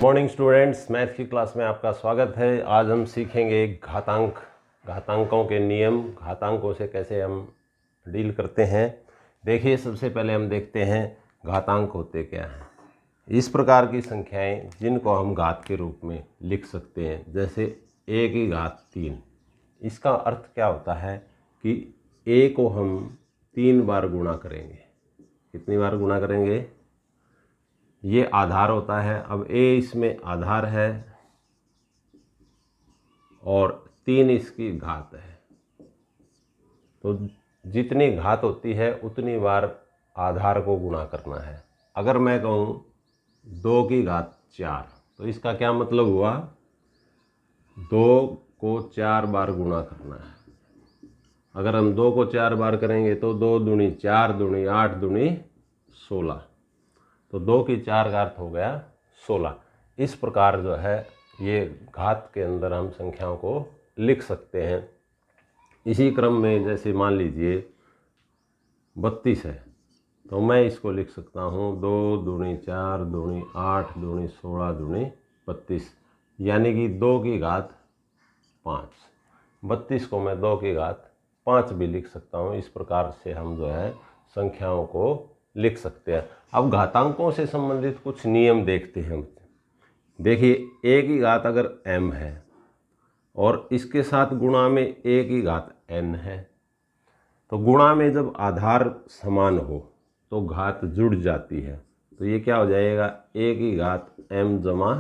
Morning students, math की class में आपका स्वागत है। आज हम सीखेंगे घातांकों के नियम, घातांकों से कैसे हम डील करते हैं। देखिए, सबसे पहले हम देखते हैं घातांक होते क्या हैं। इस प्रकार की संख्याएं जिनको हम घात के रूप में लिख सकते हैं, जैसे a की घात 3। इसका अर्थ क्या होता है कि a को हम 3 बार गुणा करेंगे। कितनी बार गुणा करेंगे? ये आधार होता है। अब a इसमें आधार है और 3 इसकी घात है, तो जितनी घात होती है उतनी बार आधार को गुणा करना है। अगर मैं कहूँ 2 की घात 4, तो इसका क्या मतलब हुआ? 2 को 4 बार गुणा करना है। अगर हम 2 को 4 बार करेंगे तो 2 दूनी 4 दूनी 8 दूनी 16, तो 2 की 4 घात हो गया 16। इस प्रकार जो है ये घात के अंदर हम संख्याओं को लिख सकते हैं। इसी क्रम में जैसे मान लीजिए 32 है, तो मैं इसको लिख सकता हूँ 2 दूनी 4 दूनी 8 दूनी 16 दूनी 32, यानी कि 2 की घात 5। 32 को मैं 2 की घात 5 भी लिख सकता हूँ। इस प्रकार से हम जो है संख्याओं को लिख सकते हैं। अब घातांकों से संबंधित कुछ नियम देखते हैं। देखिए, a की घात अगर m है और इसके साथ गुणा में a की घात n है, तो गुणा में जब आधार समान हो तो घात जुड़ जाती है। तो ये क्या हो जाएगा? a की घात m जमा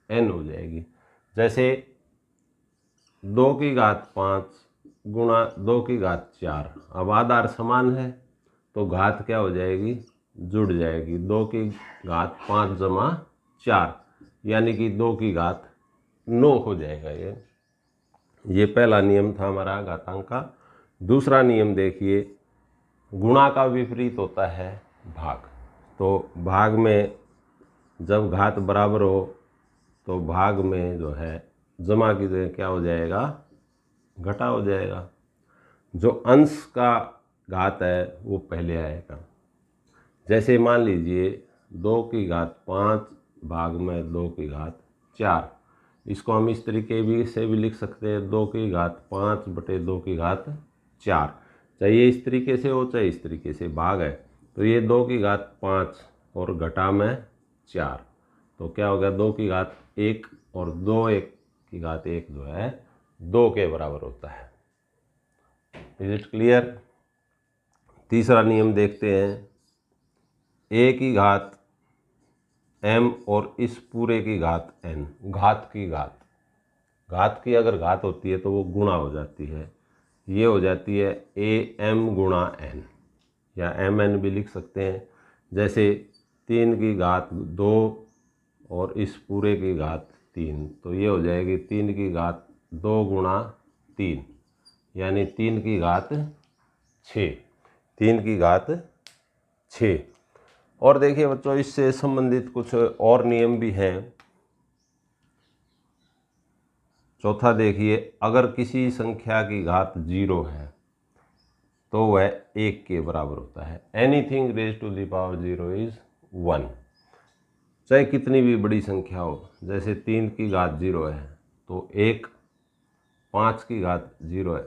n हो जाएगी। जैसे 2 की घात 5 गुणा 2 की घात 4, अब आधार समान है तो घात क्या हो जाएगी? जुड़ जाएगी। 2 की घात 5 जमा 4, यानी कि 2 की घात 9 हो जाएगा। ये पहला नियम था हमारा घातांक का। दूसरा नियम देखिए, गुणा का विपरीत होता है भाग। तो भाग में जब घात बराबर हो तो भाग में जो है जमा की जगह क्या हो जाएगा? घटा हो जाएगा। जो अंश का घात है वो पहले आएगा। जैसे मान लीजिए 2 की घात 5 भाग में 2 की घात 4, इसको हम इस तरीके से भी लिख सकते हैं 2 की घात 5 बटे 2 की घात 4। चाहे इस तरीके से हो चाहे इस तरीके से, भाग है तो ये 2 की घात 5 और घटा में 4, तो क्या हो गया? 2 की घात 1 और 2 1 की घात 1 जो है 2 के बराबर होता है। Is it clear? तीसरा नियम देखते हैं, a की घात m और इस पूरे की घात n। घात की अगर घात होती है तो वो गुणा हो जाती है। ये हो जाती है am गुणा n, या mn भी लिख सकते हैं। जैसे 3 की घात 2 और इस पूरे की घात 3, तो ये हो जाएगी 3 की घात 2 गुणा 3, यानी 3 की घात 6। 3 की घात 6। और देखिए बच्चों, इससे संबंधित कुछ और नियम भी हैं। चौथा देखिए, अगर किसी संख्या की घात 0 है तो वह 1 के बराबर होता है। Anything raise to the power 0 is 1। चाहे कितनी भी बड़ी संख्या हो, जैसे 3 की घात 0 है तो 1, 5 की घात 0 है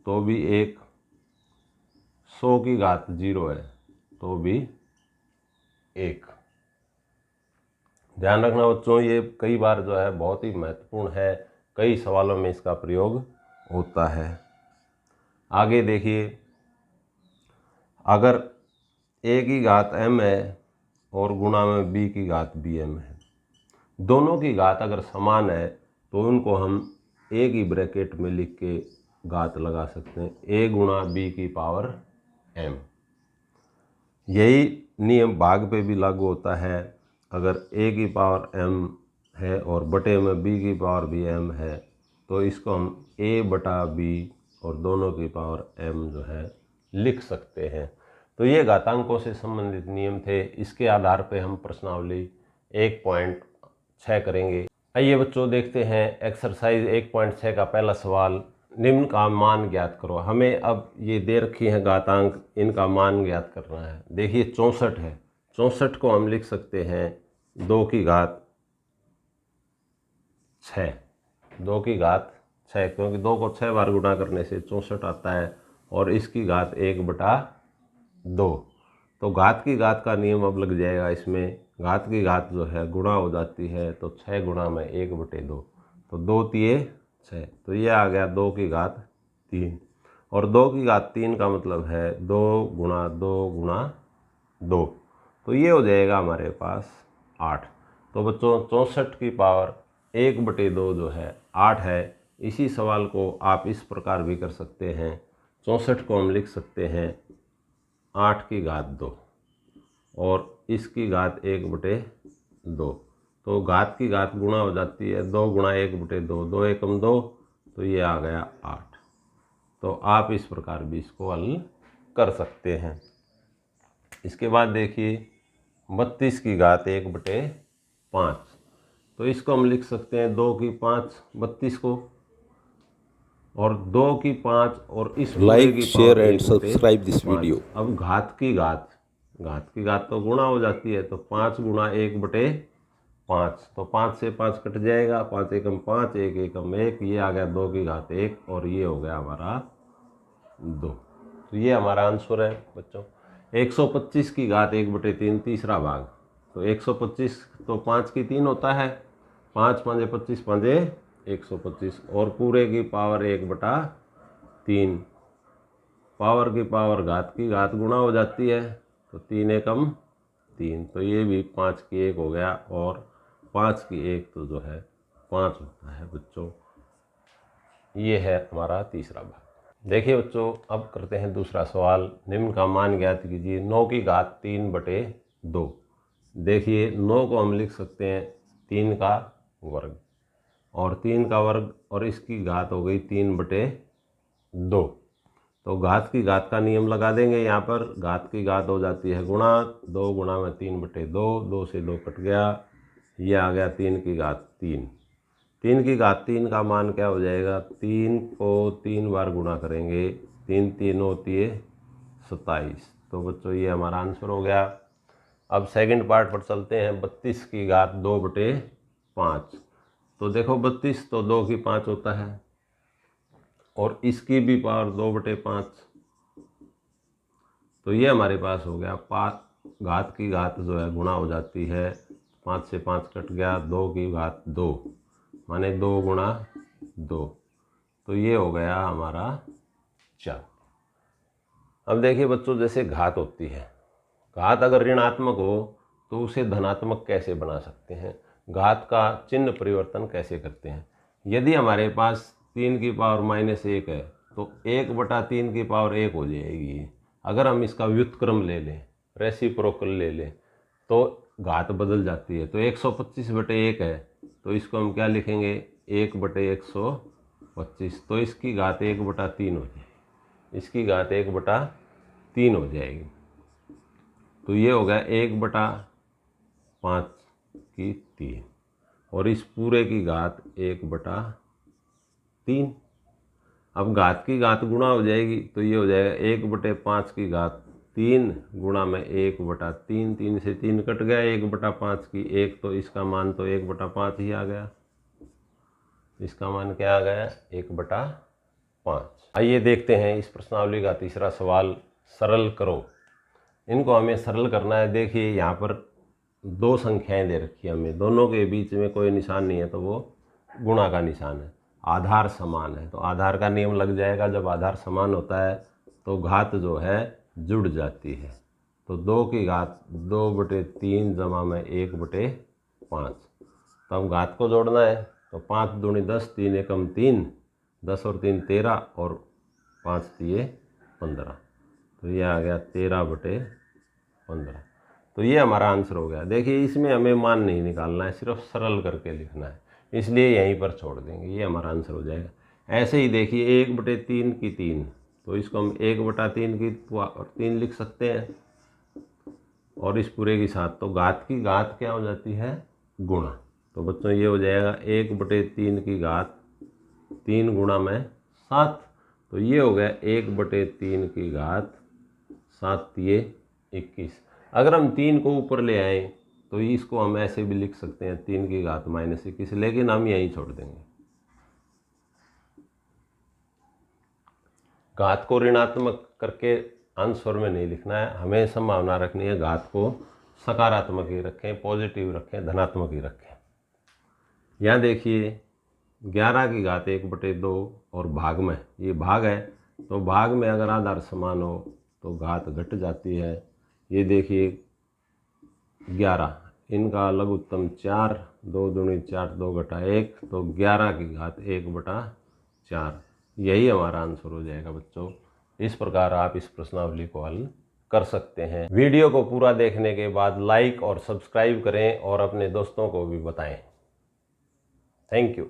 तो भी 1, 100 की घात 0 है तो भी 1। ध्यान रखना बच्चों, ये कई बार जो है बहुत ही महत्वपूर्ण है, कई सवालों में इसका प्रयोग होता है। आगे देखिए, अगर a की घात m है और गुणा में b की घात bm है, दोनों की घात अगर समान है तो उनको हम a की ब्रैकेट में लिख के घात लगा सकते हैं, a गुणा b की पावर m। यही नियम भाग पे भी लागू होता है। अगर a की पावर m है और बटे में b की पावर भी m है, तो इसको हम a बटा b और दोनों की पावर m जो है लिख सकते हैं। तो ये घातांकों से संबंधित नियम थे। इसके आधार पे हम प्रश्नावली 1.6 करेंगे। आइए बच्चों, देखते हैं एक्सरसाइज 1.6 का पहला सवाल। निम्न का मान ज्ञात करो। हमें अब ये दे रखी है घातांक, इनका मान ज्ञात करना है। देखिए 64 है, 64 को हम लिख सकते हैं 2 की घात 6, 2 की घात 6, क्योंकि 2 को 6 बार गुणा करने से 64 आता है, और इसकी घात 1/2। तो घात की घात का नियम अब लग जाएगा इसमें। घात की घात जो है गुणा हो जाती है, तो 6 गुणा में 1/2, तो 2 तिये 6, तो ये आ गया 2 की घात 3। और 2 की घात 3 का मतलब है 2 गुणा 2 गुणा 2, तो ये हो जाएगा हमारे पास 8। तो बच्चों 64 की पावर 1/2 जो है 8 है। इसी सवाल को आप इस प्रकार भी कर सकते हैं, 64 को हम लिख सकते हैं 8 की घात 2 और इसकी घात 1/2। तो घात की घात गुणा हो जाती है, 2 गुणा 1/2, 2 एकम 2, तो ये आ गया 8। तो आप इस प्रकार भी इसको हल कर सकते हैं। इसके बाद देखिए 32 की घात 1/5, तो इसको हम लिख सकते हैं 2 की 5 32 को, और 2 की 5 और इस पूरे की share power and subscribe this 1/5। video. अब घात की घात तो गुणा हो जाती है, तो 5 गुणा 1/5, तो 5 से 5 कट जाएगा, 5 एकम 5, 1 एकम 1, ये आ गया 2 की घात 1, और ये हो गया हमारा 2। तो ये हमारा आंसर है बच्चों। 125 की घात 1/3 तीसरा भाग, तो 125 तो 5 की 3 होता है, 5 5 25 5 125, और पूरे की पावर 1/3। पावर की पावर घात की घात गुणा हो जाती है, तो 3 एकम 3, तो ये भी 5 की 1 हो गया, और 5 की 1 तो जो है 5 होता है बच्चों। ये है हमारा तीसरा भाग। देखिए बच्चों, अब करते हैं दूसरा सवाल। निम्न का मान ज्ञात कीजिए। 9 की घात 3/2। देखिए 9 को हम लिख सकते हैं 3 का वर्ग, और 3 का वर्ग और इसकी घात हो गई 3/2। तो घात की घात का नियम लगा देंगे। यहाँ पर घात की घात हो जाती है गुणा, 2 गुणा में 3/2, 2 से 2 कट गया, ये आ गया 3 की घात 3। 3 की घात 3 का मान क्या हो जाएगा, 3 को 3 बार गुणा करेंगे, 3 3 होती है 27। तो बच्चों ये हमारा आंसर हो गया। अब सेकंड पार्ट पर चलते हैं। 32 की घात 2/5। तो देखो 32 तो 2 की 5 होता है, और इसकी भी पावर 2/5, तो ये हमारे पास हो गया 5। घात की घात जो है गुणा हो जाती है, 5 से 5 कट गया, 2 की घात 2, माने 2 गुणा 2, तो ये हो गया हमारा 4। अब देखिए बच्चों, जैसे घात होती है, घात अगर ऋणात्मक हो तो उसे धनात्मक कैसे बना सकते हैं, घात का चिन्ह परिवर्तन कैसे करते हैं। यदि हमारे पास 3 की पावर -1 है, तो 1/3 की पावर 1 हो जाएगी। अगर हम इसका व्युत्क्रम ले लें, रेसिप्रोकल ले लें, तो घात बदल जाती है। तो 125/1 है, तो इसको हम क्या लिखेंगे, 1/125, तो इसकी घात 1/3 हो जाएगी, इसकी घात 1/3 हो जाएगी। तो ये हो गया 1/5 की 3, और इस पूरे की घात 1/3। अब घात की घात गुणा हो जाएगी, तो ये हो जाएगा 1/5 की घात 3 गुणा में 1/3, 3 से 3 कट गया, 1/5 की 1, तो इसका मान तो 1/5 ही आ गया। इसका मान क्या आ गया, 1/5। आइए देखते हैं इस प्रश्नावली का तीसरा सवाल। सरल करो। इनको हमें सरल करना है। देखिए यहाँ पर 2 संख्याएं दे रखी है हमें, दोनों के बीच में कोई निशान नहीं है, तो वो गुणा का निशान है। आधार समान है, तो आधार का नियम लग जाएगा। जब आधार समान होता है तो घात जो है जुड़ जाती है। तो 2 की घात 2/3 जमा में 1/5। तो अब घात को जोड़ना है, तो 5 दूनी 10, 3 एकम 3, 10 और 3 13, और 5 तिये 15, तो ये आ गया 13/15। तो ये हमारा आंसर हो गया। देखिए इसमें हमें मान नहीं निकालना है, सिर्फ सरल करके लिखना है, इसलिए यहीं पर छोड़ देंगे, ये हमारा आंसर हो जाएगा। ऐसे ही देखिए 1/3 की 3, तो इसको हम 1/3 की 3 लिख सकते हैं, और इस पूरे की 7। तो घात की घात क्या हो जाती है, गुणा। तो बच्चों ये हो जाएगा 1/3 की घात 3 गुणा में 7, तो ये हो गया 1/3 की घात 7 तिये 21। अगर हम 3 को ऊपर ले आए तो इसको हम ऐसे भी लिख सकते हैं 3 की घात -21, लेकिन हम यहीं छोड़ देंगे। घात को ऋणात्मक करके आंसर में नहीं लिखना है, हमें संभावना रखनी है घात को सकारात्मक ही रखें, पॉजिटिव रखें, धनात्मक ही रखें। यहाँ देखिए 11 की घात 1/2 और भाग में, ये भाग है तो भाग में अगर आधार समान हो तो घात घट जाती है। ये देखिए 11, इनका लघुत्तम 4, 2 दूनी 4, 2 घटा 1, तो 11 की घात 1/4, यही हमारा आंसर हो जाएगा बच्चों। इस प्रकार आप इस प्रश्नावली को हल कर सकते हैं। वीडियो को पूरा देखने के बाद लाइक और सब्सक्राइब करें और अपने दोस्तों को भी बताएं। Thank you.